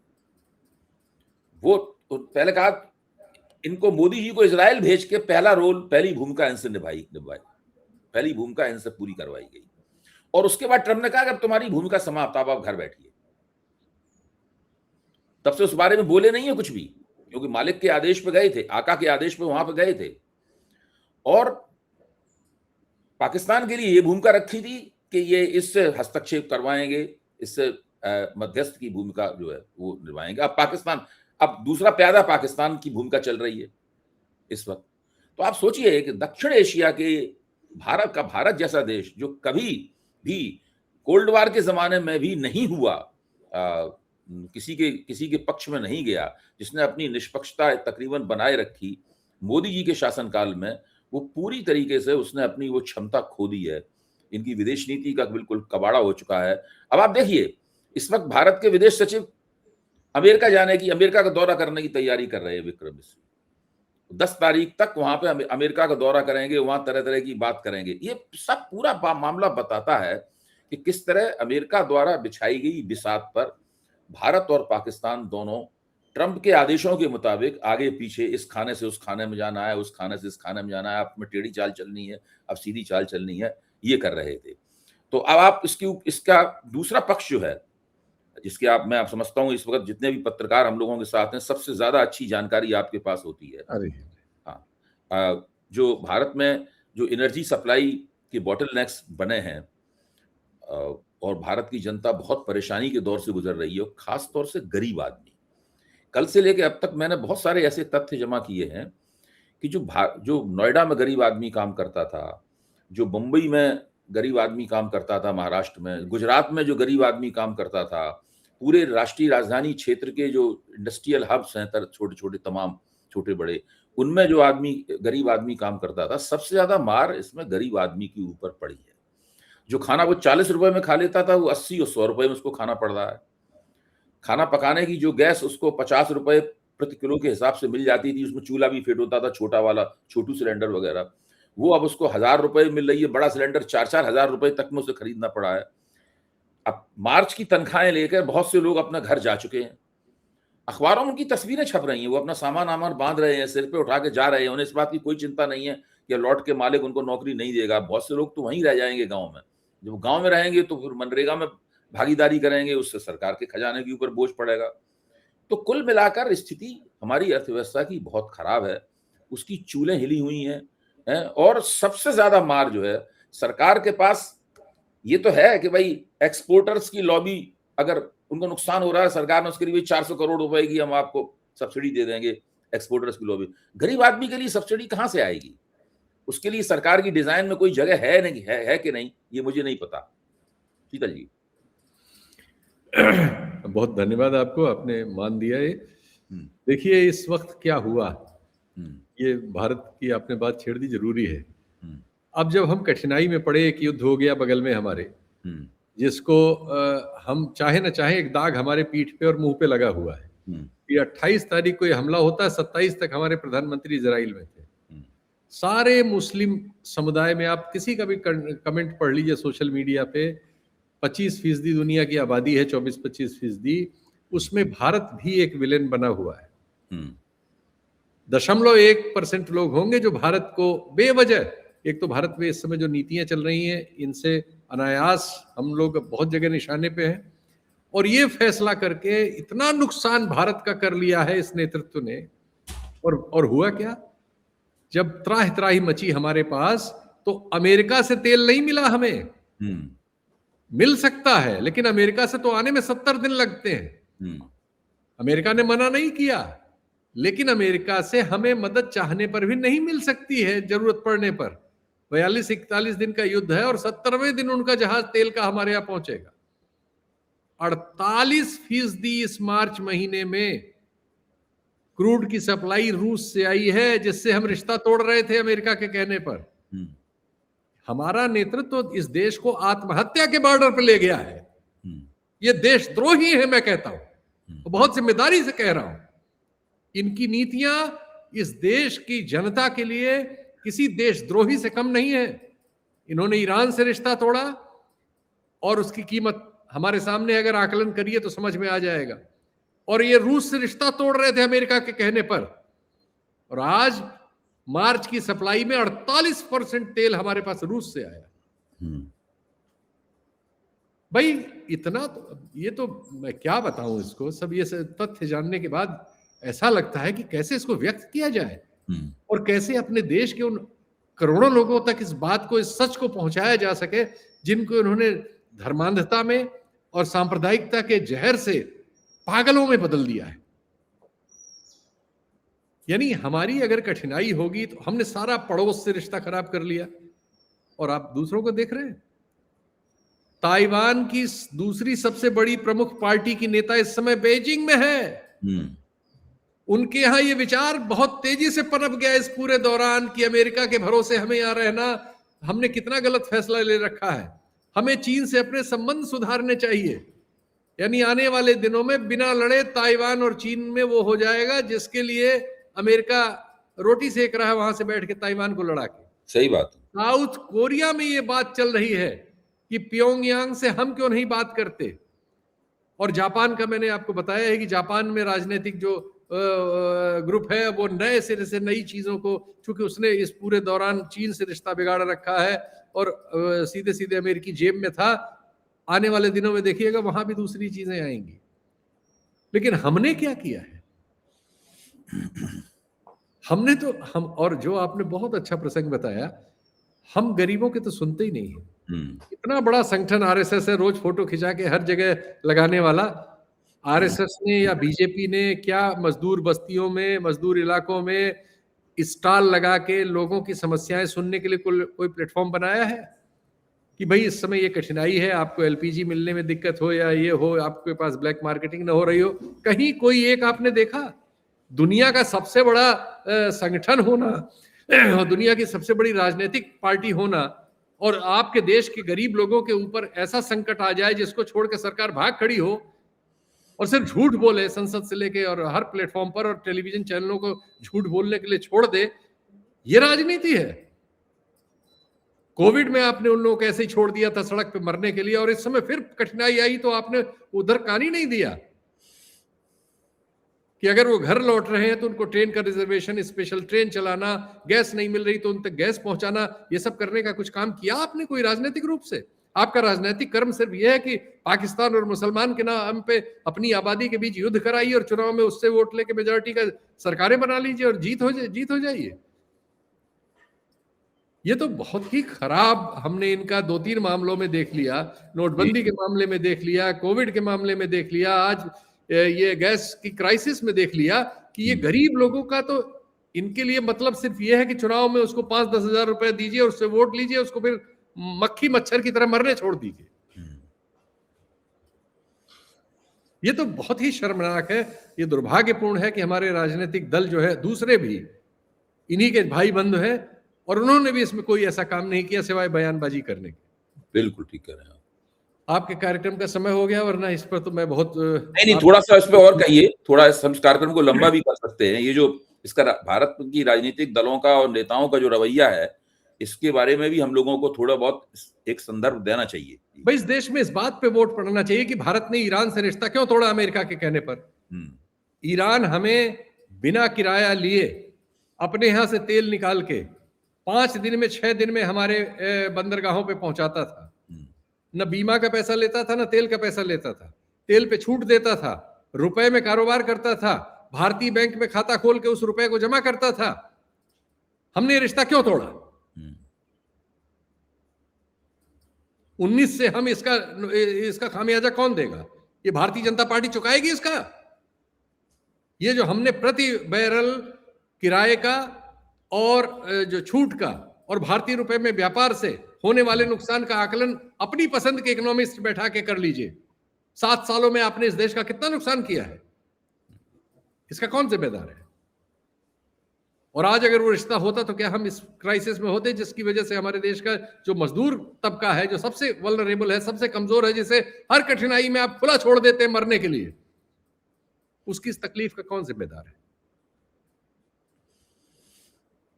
वो पहले कहा इनको, मोदी जी को इजराइल भेज के पहली भूमिका इनसे निभाई, पहली भूमिका इनसे पूरी करवाई गई और उसके बाद ट्रंप ने कहा कि अब तुम्हारी भूमिका समाप्त, आप घर बैठिए। तब से उस बारे में बोले नहीं है कुछ भी, क्योंकि मालिक के आदेश पे गए थे, आका के आदेश पे वहां पे गए थे। और पाकिस्तान के लिए ये भूमिका रखी थी कि ये इससे हस्तक्षेप करवाएंगे, इससे मध्यस्थ की भूमिका जो है वो निभाएंगे। अब पाकिस्तान अब दूसरा प्यादा पाकिस्तान की भूमिका चल रही है इस वक्त। तो आप सोचिए कि दक्षिण एशिया के भारत जैसा देश जो कभी भी कोल्ड वार के जमाने में भी नहीं हुआ, किसी के पक्ष में नहीं गया, जिसने अपनी निष्पक्षता तकरीबन बनाए रखी, मोदी जी के शासनकाल में वो पूरी तरीके से उसने अपनी वो क्षमता खो दी है। इनकी विदेश नीति का बिल्कुल कबाड़ा हो चुका है। अब आप देखिए, इस वक्त भारत के विदेश सचिव अमेरिका का दौरा करने की तैयारी कर रहे हैं, विक्रम मिश्री 10 तारीख तक वहां पे अमेरिका का दौरा करेंगे, वहां तरह तरह की बात करेंगे। ये सब पूरा मामला बताता है कि किस तरह अमेरिका द्वारा बिछाई गई बिसात पर भारत और पाकिस्तान दोनों ट्रंप के आदेशों के मुताबिक आगे पीछे, इस खाने से उस खाने में जाना है, उस खाने से इस खाने में जाना है, अब में टेढ़ी चाल चलनी है, अब सीधी चाल चलनी है, ये कर रहे थे। तो अब आप इसका दूसरा पक्ष जो है, जिसके मैं आप समझता हूँ इस वक्त जितने भी पत्रकार हम लोगों के साथ हैं, सबसे ज्यादा अच्छी जानकारी आपके पास होती है। अरे हाँ, जो भारत में जो एनर्जी सप्लाई के बॉटल नेक्स बने हैं और भारत की जनता बहुत परेशानी के दौर से गुजर रही है, खास तौर से गरीब आदमी। कल से लेकर अब तक मैंने बहुत सारे ऐसे तथ्य जमा किए हैं कि जो नोएडा में गरीब आदमी काम करता था, जो मुंबई में गरीब आदमी काम करता था, महाराष्ट्र में, गुजरात में जो गरीब आदमी काम करता था, पूरे राष्ट्रीय राजधानी क्षेत्र के जो इंडस्ट्रियल हब्स हैं, छोटे छोटे तमाम छोटे बड़े, उनमें जो गरीब आदमी काम करता था, सबसे ज्यादा मार इसमें गरीब आदमी के ऊपर पड़ी है। जो खाना वो 40 रुपए में खा लेता था, वो 80 और 100 रुपए में उसको खाना पड़ रहा है। खाना पकाने की जो गैस उसको 50 रुपए प्रति किलो के हिसाब से मिल जाती थी, उसमें चूल्हा भी फिट होता था, छोटा वाला, छोटू सिलेंडर वगैरह, वो अब उसको 1000 रुपए मिल रही है। बड़ा सिलेंडर 4-4 हजार रुपए तक में उसे खरीदना पड़ा है। अब मार्च की तनख्वाहें लेकर बहुत से लोग अपना घर जा चुके हैं। अखबारों में उनकी तस्वीरें छप रही हैं, वो अपना सामान आमान बांध रहे हैं, सिर पे उठा के जा रहे हैं। उन्हें इस बात की कोई चिंता नहीं है कि लौट के मालिक उनको नौकरी नहीं देगा। बहुत से लोग तो वहीं रह जाएंगे गाँव में। जब गाँव में रहेंगे तो फिर मनरेगा में भागीदारी करेंगे, उससे सरकार के खजाने के ऊपर बोझ पड़ेगा। तो कुल मिलाकर स्थिति हमारी अर्थव्यवस्था की बहुत खराब है, उसकी चूलें हिली हुई हैं, और सबसे ज्यादा मार जो है सरकार के पास ये तो है कि भाई एक्सपोर्टर्स की लॉबी, अगर उनको नुकसान हो रहा है, सरकार ने उसके लिए 400 करोड़ रुपए की हम आपको सब्सिडी दे देंगे, एक्सपोर्टर्स की लॉबी। गरीब आदमी के लिए सब्सिडी कहां से आएगी? उसके लिए सरकार की डिजाइन में कोई जगह है नहीं, है कि नहीं, ये मुझे नहीं पता। शीतल जी, बहुत धन्यवाद आपको, आपने मान दिया ये। देखिए इस वक्त क्या हुआ, ये भारत की आपने बात छेड़ दी, जरूरी है। अब जब हम कठिनाई में पड़े, एक युद्ध हो गया बगल में हमारे, जिसको हम चाहे ना चाहे एक दाग हमारे पीठ पे और मुंह पे लगा हुआ है। ये 28 तारीख को ये हमला होता है, 27 तक हमारे प्रधानमंत्री इजराइल में थे। सारे मुस्लिम समुदाय में आप किसी का भी कमेंट पढ़ लीजिए सोशल मीडिया पे, 25% दुनिया की आबादी है, 24-25%, उसमें भारत भी एक विलेन बना हुआ है। 0.1% लोग होंगे जो भारत को बेवजह, एक तो भारत में इस समय जो नीतियां चल रही हैं, इनसे अनायास हम लोग बहुत जगह निशाने पे हैं, और ये फैसला करके इतना नुकसान भारत का कर लिया है इस नेतृत्व ने। और हुआ क्या, जब त्राहि त्राहि मची हमारे पास, तो अमेरिका से तेल नहीं मिला हमें। मिल सकता है, लेकिन अमेरिका से तो आने में 70 दिन लगते हैं। अमेरिका ने मना नहीं किया, लेकिन अमेरिका से हमें मदद चाहने पर भी नहीं मिल सकती है जरूरत पड़ने पर। 42-41 दिन का युद्ध है और 70वें दिन उनका जहाज तेल का हमारे यहां पहुंचेगा। 48% इस मार्च महीने में क्रूड की सप्लाई रूस से आई है, जिससे हम रिश्ता तोड़ रहे थे अमेरिका के कहने पर। हमारा नेतृत्व तो इस देश को आत्महत्या के बॉर्डर पर ले गया है। ये देशद्रोही है, मैं कहता हूं, तो बहुत जिम्मेदारी से कह रहा हूं। इनकी नीतियां इस देश की जनता के लिए किसी देशद्रोही से कम नहीं है। इन्होंने ईरान से रिश्ता तोड़ा, और उसकी कीमत हमारे सामने अगर आकलन करिए तो समझ में आ जाएगा। और ये रूस से रिश्ता तोड़ रहे थे अमेरिका के कहने पर, और आज मार्च की सप्लाई में 48% तेल हमारे पास रूस से आया। भाई इतना तो, ये तो मैं क्या बताऊं इसको, सब ये तथ्य जानने के बाद ऐसा लगता है कि कैसे इसको व्यक्त किया जाए, और कैसे अपने देश के उन करोड़ों लोगों तक इस बात को, इस सच को पहुंचाया जा सके, जिनको इन्होंने धर्मांधता में और सांप्रदायिकता के जहर से पागलों में बदल दिया है। यानी हमारी अगर कठिनाई होगी तो हमने सारा पड़ोस से रिश्ता खराब कर लिया, और आप दूसरों को देख रहे हैं। ताइवान की दूसरी सबसे बड़ी प्रमुख पार्टी की नेता इस समय बीजिंग में है। उनके यहां ये विचार बहुत तेजी से पनप गया इस पूरे दौरान कि अमेरिका के भरोसे हमें यहां रहना, हमने कितना गलत फैसला ले रखा है, हमें चीन से अपने संबंध सुधारने चाहिए। यानी आने वाले दिनों में बिना लड़े ताइवान और चीन में वो हो जाएगा जिसके लिए अमेरिका रोटी सेक रहा है वहां से बैठ के ताइवान को लड़ा के। सही बात। साउथ कोरिया में ये बात चल रही है कि प्योंगयांग से हम क्यों नहीं बात करते। और जापान का मैंने आपको बताया है कि जापान में राजनीतिक जो ग्रुप है वो नए सिरे से नई चीजों को, चूंकि उसने इस पूरे दौरान चीन से रिश्ता बिगाड़ रखा है और सीधे सीधे अमेरिकी जेब में था, आने वाले दिनों में देखिएगा वहां भी दूसरी चीजें आएंगी। लेकिन हमने क्या किया है? हमने तो हम, और जो आपने बहुत अच्छा प्रसंग बताया, हम गरीबों के तो सुनते ही नहीं है। इतना बड़ा संगठन आरएसएस है, रोज फोटो खिंचा के हर जगह लगाने वाला। आरएसएस ने या बीजेपी ने क्या मजदूर बस्तियों में, मजदूर इलाकों में स्टॉल लगा के लोगों की समस्याएं सुनने के लिए कोई प्लेटफॉर्म बनाया है कि भाई इस समय ये कठिनाई है, आपको एलपीजी मिलने में दिक्कत हो या ये हो, आपके पास ब्लैक मार्केटिंग ना हो रही हो, कहीं कोई एक आपने देखा? दुनिया का सबसे बड़ा संगठन होना, दुनिया की सबसे बड़ी राजनीतिक पार्टी होना, और आपके देश के गरीब लोगों के ऊपर ऐसा संकट आ जाए जिसको छोड़ के सरकार भाग खड़ी हो और सिर्फ झूठ बोले संसद से लेके और हर प्लेटफॉर्म पर, और टेलीविजन चैनलों को झूठ बोलने के लिए छोड़ दे, ये राजनीति है। कोविड में आपने उन लोगों को ऐसे ही छोड़ दिया था सड़क पे मरने के लिए, और इस समय फिर कठिनाई आई तो आपने उधर कान ही नहीं दिया कि अगर वो घर लौट रहे हैं तो उनको ट्रेन का रिजर्वेशन, स्पेशल ट्रेन चलाना, गैस नहीं मिल रही तो उन तक गैस पहुंचाना, ये सब करने का कुछ काम किया आपने कोई राजनीतिक रूप से? आपका राजनीतिक कर्म सिर्फ यह है कि पाकिस्तान और मुसलमान के नाम पे अपनी आबादी के बीच युद्ध कराइए और चुनाव में उससे वोट लेके मेजोरिटी का सरकारें बना लीजिए और जीत हो जाइए। ये तो बहुत ही खराब हमने इनका 2-3 मामलों में देख लिया, नोटबंदी के मामले में देख लिया, कोविड के मामले में देख लिया, आज ये गैस की क्राइसिस में देख लिया कि ये गरीब लोगों का तो इनके लिए मतलब सिर्फ ये है कि चुनाव में उसको 5-10 हजार रुपए दीजिए, उससे वोट लीजिए, उसको फिर मक्खी मच्छर की तरह मरने छोड़ दीजिए। ये तो बहुत ही शर्मनाक है। ये दुर्भाग्यपूर्ण है कि हमारे राजनीतिक दल जो है दूसरे भी इन्हीं के भाई बंधु हैं, और उन्होंने भी इसमें कोई ऐसा काम नहीं किया सिवाय बयानबाजी करने के। बिल्कुल ठीक कह रहे हैं आपके कार्यक्रम का समय हो गया, वरना इस पर तो मैं बहुत नहीं, थोड़ा सा इस पे और कहिए, थोड़ा इस कार्यक्रम को लंबा भी कर सकते हैं। ये जो इसका भारत की राजनीतिक दलों का और नेताओं का जो रवैया है, इसके बारे में भी हम लोगों को थोड़ा बहुत एक संदर्भ देना चाहिए। भाई इस देश में इस बात पे वोट पड़ना चाहिए कि भारत ने ईरान से रिश्ता क्यों तोड़ा अमेरिका के कहने पर। ईरान हमें बिना किराया लिए अपने यहां से तेल निकाल के 5 दिन में 6 दिन में हमारे बंदरगाहों पे पहुंचाता था। न बीमा का पैसा लेता था, न तेल का पैसा लेता था, तेल पे छूट देता था, रुपए में कारोबार करता था, भारतीय बैंक में खाता खोल के उस रुपए को जमा करता था। हमने रिश्ता क्यों तोड़ा? 19 से हम इसका खामियाजा कौन देगा? ये भारतीय जनता पार्टी चुकाएगी इसका? ये जो हमने प्रति बैरल किराए का और जो छूट का और भारतीय रुपए में व्यापार से होने वाले नुकसान का आकलन अपनी पसंद के इकोनॉमिस्ट बैठा के कर लीजिए। 7 सालों में आपने इस देश का कितना नुकसान किया है, इसका कौन जिम्मेदार है? और आज अगर वो रिश्ता होता तो क्या हम इस क्राइसिस में होते, जिसकी वजह से हमारे देश का जो मजदूर तबका है, जो सबसे वल्नरेबल है, सबसे कमजोर है, जिसे हर कठिनाई में आप खुला छोड़ देते हैं मरने के लिए, उसकी इस तकलीफ का कौन जिम्मेदार है?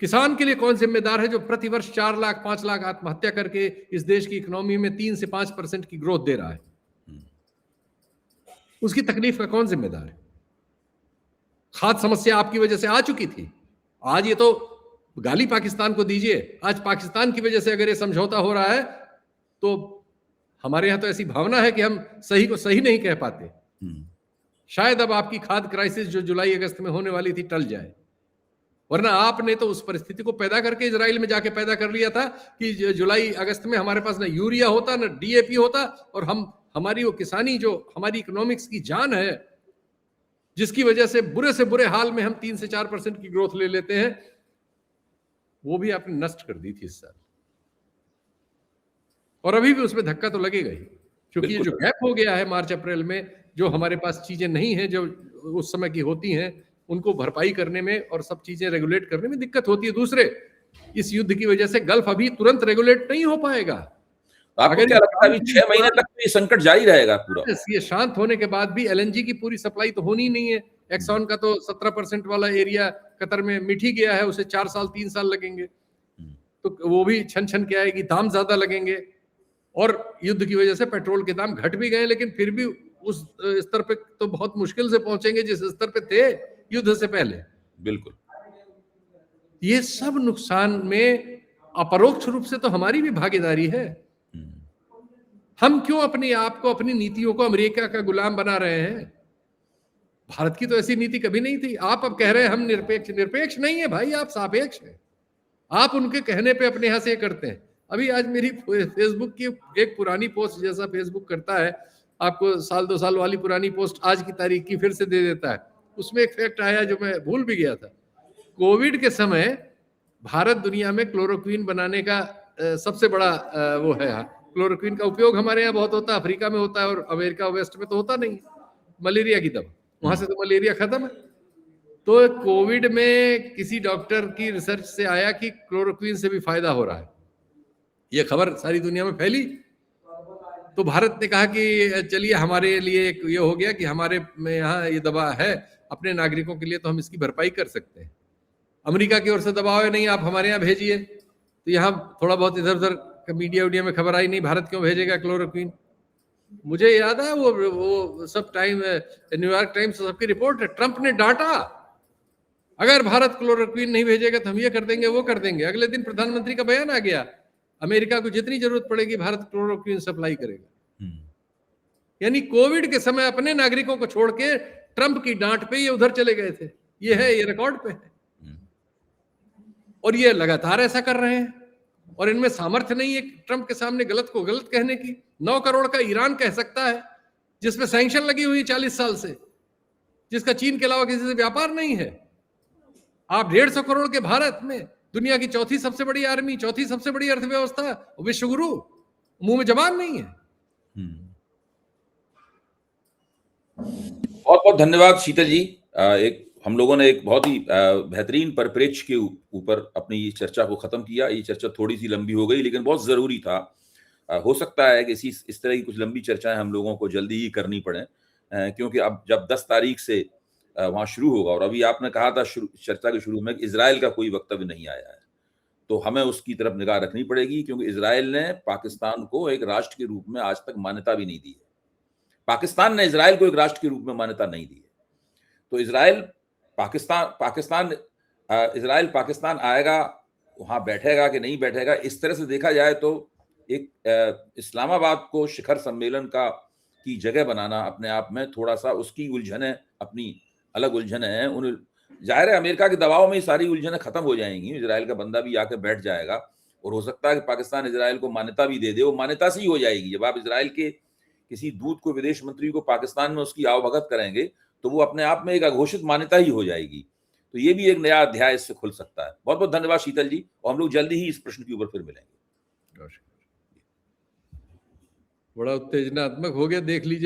किसान के लिए कौन जिम्मेदार है जो प्रतिवर्ष 4 लाख 5 लाख आत्महत्या करके इस देश की इकोनॉमी में 3 से 5% की ग्रोथ दे रहा है? उसकी तकलीफ का कौन जिम्मेदार है? खाद्य समस्या आपकी वजह से आ चुकी थी, आज ये तो गाली पाकिस्तान को दीजिए। आज पाकिस्तान की वजह से अगर ये समझौता हो रहा है तो हमारे यहां तो ऐसी भावना है कि हम सही को सही नहीं कह पाते। शायद अब आपकी खाद्य क्राइसिस जो जुलाई अगस्त में होने वाली थी टल जाए, वरना आपने तो उस परिस्थिति को पैदा करके इजराइल में जाके पैदा कर लिया था कि जुलाई अगस्त में हमारे पास ना यूरिया होता, ना डीएपी होता, और हमारी वो किसानी जो हमारी इकोनॉमिक्स की जान है जिसकी वजह से बुरे हाल में हम 3 से 4% की ग्रोथ ले लेते हैं, वो भी आपने नष्ट कर दी थी इस साल। और अभी भी उसमें धक्का तो लगेगा ही, क्योंकि ये जो गैप हो गया है मार्च अप्रैल में, जो हमारे पास चीजें नहीं हैं जो उस समय की होती हैं, उनको भरपाई करने में और सब चीजें रेगुलेट करने में दिक्कत होती है। दूसरे, इस युद्ध की वजह से गल्फ अभी तुरंत रेगुलेट नहीं हो पाएगा। आपको क्या लगता है अभी 6 महीने तक तो ये संकट जारी रहेगा पूरा? ये शांत होने के बाद भी एलएनजी की पूरी सप्लाई तो होनी नहीं है। एक्सॉन का तो 17% वाला एरिया कतर में मिट ही गया है, उसे 4 साल 3 साल लगेंगे, तो वो भी छन छन के आएगी, दाम ज्यादा लगेंगे। और युद्ध की वजह से पेट्रोल के दाम घट भी गए, लेकिन फिर भी उस स्तर पे तो बहुत मुश्किल से पहुंचेंगे जिस स्तर पे थे युद्ध से पहले। बिल्कुल। ये सब नुकसान में अपरोक्ष रूप से तो हमारी भी भागीदारी है। हम क्यों अपने आप को, अपनी नीतियों को अमेरिका का गुलाम बना रहे हैं? भारत की तो ऐसी नीति कभी नहीं थी। आप अब कह रहे हैं हम निरपेक्ष। निरपेक्ष नहीं है भाई, आप सापेक्ष हैं। आप उनके कहने पे अपने यहां से करते हैं। अभी आज मेरी फेसबुक की एक पुरानी पोस्ट, जैसा फेसबुक करता है, आपको साल 2 साल वाली पुरानी पोस्ट आज की तारीख की फिर से दे देता है। उसमें एक फैक्ट आया जो मैं भूल भी गया था। कोविड के समय भारत दुनिया में क्लोरोक्विन बनाने का सबसे बड़ा वो है। क्लोरोक्विन का उपयोग हमारे यहाँ बहुत होता है, अफ्रीका में होता है और अमेरिका वेस्ट में तो होता नहीं। मलेरिया की दवा, वहां से तो मलेरिया खत्म है। तो कोविड में किसी डॉक्टर की रिसर्च से आया कि क्लोरोक्विन से भी फायदा हो रहा है। ये खबर सारी दुनिया में फैली। तो भारत ने कहा कि चलिए हमारे लिए एक ये हो गया कि हमारे में यहाँ ये दवा है, अपने नागरिकों के लिए, तो हम इसकी भरपाई कर सकते हैं। अमेरिका की ओर से दबाव है, नहीं आप हमारे यहाँ भेजिए। तो यहाँ थोड़ा बहुत इधर उधर मीडिया में खबर आई, नहीं भारत क्यों भेजेगा क्लोरोक्विन। मुझे याद है वो सब टाइम न्यूयॉर्क टाइम्स सबकी रिपोर्ट है। ट्रंप ने डांटा, अगर भारत क्लोरोक्विन नहीं भेजेगा तो हम ये कर देंगे वो कर देंगे। अगले दिन प्रधानमंत्री का बयान आ गया, अमेरिका को जितनी जरूरत पड़ेगी भारत क्लोरोक्विन सप्लाई करेगा। यानी कोविड के समय अपने नागरिकों को छोड़ के ट्रंप की डांट पे ये उधर चले गए थे। ये है, ये रिकॉर्ड पे है। और ये लगातार ऐसा कर रहे हैं, और इनमें सामर्थ्य नहीं है ट्रंप के सामने गलत को गलत कहने की। 9 करोड़ का ईरान कह सकता है, जिसमें सैंक्शन लगी हुई 40 साल से, जिसका चीन के अलावा किसी से व्यापार नहीं है। आप 150 करोड़ के भारत में, दुनिया की चौथी सबसे बड़ी आर्मी, चौथी सबसे बड़ी अर्थव्यवस्था, विश्वगुरु, मुंह में जबान नहीं है। बहुत बहुत धन्यवाद शीतल जी। एक हम लोगों ने एक बहुत ही बेहतरीन परिप्रेक्ष्य के ऊपर अपनी ये चर्चा को खत्म किया। ये चर्चा थोड़ी सी लंबी हो गई, लेकिन बहुत जरूरी था। हो सकता है कि इस तरह की कुछ लंबी चर्चाएं हम लोगों को जल्दी ही करनी पड़े, क्योंकि अब जब 10 तारीख से वहां शुरू होगा, और अभी आपने कहा था चर्चा के शुरू में कि इजराइल का कोई वक्तव्य नहीं आया है, तो हमें उसकी तरफ निगाह रखनी पड़ेगी, क्योंकि इजराइल ने पाकिस्तान को एक राष्ट्र के रूप में आज तक मान्यता भी नहीं दी है। पाकिस्तान ने इजराइल को एक राष्ट्र के रूप में मान्यता नहीं दी है। तो इजराइल पाकिस्तान आएगा, वहां बैठेगा कि नहीं बैठेगा, इस तरह से देखा जाए तो एक इस्लामाबाद को शिखर सम्मेलन की जगह बनाना अपने आप में थोड़ा सा, उसकी उलझनें अपनी अलग उलझनें हैं। उन जाहिर है अमेरिका के दबाव में ही सारी उलझनें खत्म हो जाएंगी। इजराइल का बंदा भी आके बैठ जाएगा, और हो सकता है कि पाकिस्तान इजराइल को मान्यता भी दे दे। वो मान्यता से ही हो जाएगी। जब आप इजराइल के किसी दूत को, विदेश मंत्री को पाकिस्तान में उसकी आवभगत करेंगे, तो वो अपने आप में एक अघोषित मान्यता ही हो जाएगी। तो ये भी एक नया अध्याय इससे खुल सकता है। बहुत बहुत धन्यवाद शीतल जी, और हम लोग जल्दी ही इस प्रश्न के ऊपर फिर मिलेंगे। बड़ा उत्तेजनात्मक हो गया, देख लीजिए।